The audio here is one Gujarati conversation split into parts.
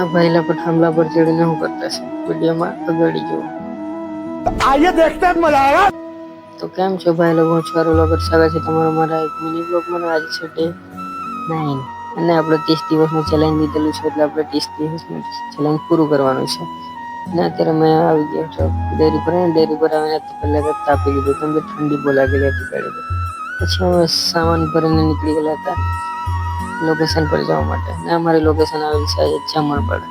આ ભાઈલા પર થાંભલા પર ચડીને હું કરતા છે વિડીયોમાં અગાડી જુઓ। आइए देखते हैं मजा आएगा। તો કેમ છો ભાઈ લોકો, હું છું અરુલ અગર, સ્વાગત છે તમારું મારા એક મિની બ્લોગમાં। આજે છે ડે 9 અને આપણે 30 દિવસનું ચેલેન્જ લીધેલું છે, એટલે આપણે 30 દિવસનું ચેલેન્જ પૂરું કરવાનું છે। અને અત્યારે મેં આવી ગયો છું ડેરી પર, અને ડેરી પર આવીને પહેલા તો તાપી લીધું કેમ કે ઠંડી બહુ લાગેલી હતી ગાડી પર। પછી અમે સામાન ભરીને નીકળી ગયેલા હતા લોકેશન પર જવા માટે, અને અમારી લોકેશન આવેલી છે જામણપાડ,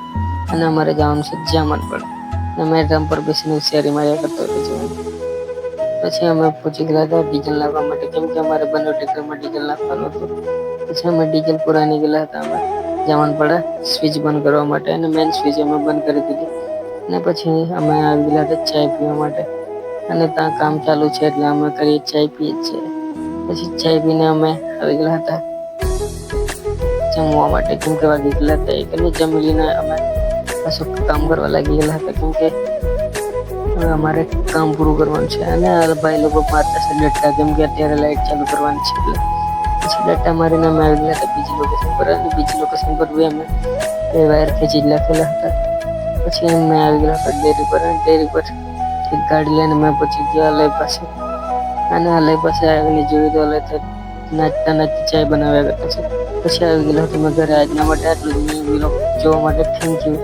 અને અમારે જવાનું છે જામણપાડ। અને મેં ડ્રમ પર બેસીને શેરી માર્યા કરતો હતો જવાનું। પછી અમે પહોંચી ગયા હતા ડીઝલ નાખવા માટે, કેમ કે અમારે બંને ટ્રેક્ટરમાં ડીઝલ નાખવાનું હતું। પછી અમે ડીઝલ પુરાઈને ગયેલા હતા અમે જામણપાડા સ્વિચ બંધ કરવા માટે, અને મેન સ્વિચ અમે બંધ કરી દીધી। અને પછી અમે આવી ગયેલા હતા ચાય પીવા માટે, અને ત્યાં કામ ચાલુ છે એટલે અમે કરીએ ચાય પીએ છીએ। પછી ચાય પીને અમે આવી ગયેલા હતા જમવા માટે, કેમ કે વાગી ગયેલા હતા 1 અને જમી લઈને અમે પાછું કામ કરવા લાગી ગયેલા હતા, કેમ કે હવે અમારે કામ પૂરું કરવાનું છે। અને આ ભાઈ લોકો મારતા છે ડટ્ટા, કેમ કે અત્યારે લાઈટ ચાલુ કરવાની છે એટલે પછી ડટ્ટા મારીને અમે આવી ગયા હતા બીજી લોકેશન પર, અને બીજી લોકેશન પર બી અમે બે વાયર ખેંચી નાખેલા હતા। પછી અમે આવી ગયા હતા ડેરી પર, અને ડેરી પર એક ગાડી લઈને મેં પછી ગયો અલય પાસે, અને અલય પાસે આવીને જોયું તો અલય તો નાચતા નાચતા ચાય બનાવ્યા કરતા છે। પછી આવી ગયેલો હતો મેં ઘરે। આજના માટે આટલું જ। જોવા માટે થેન્ક યુ।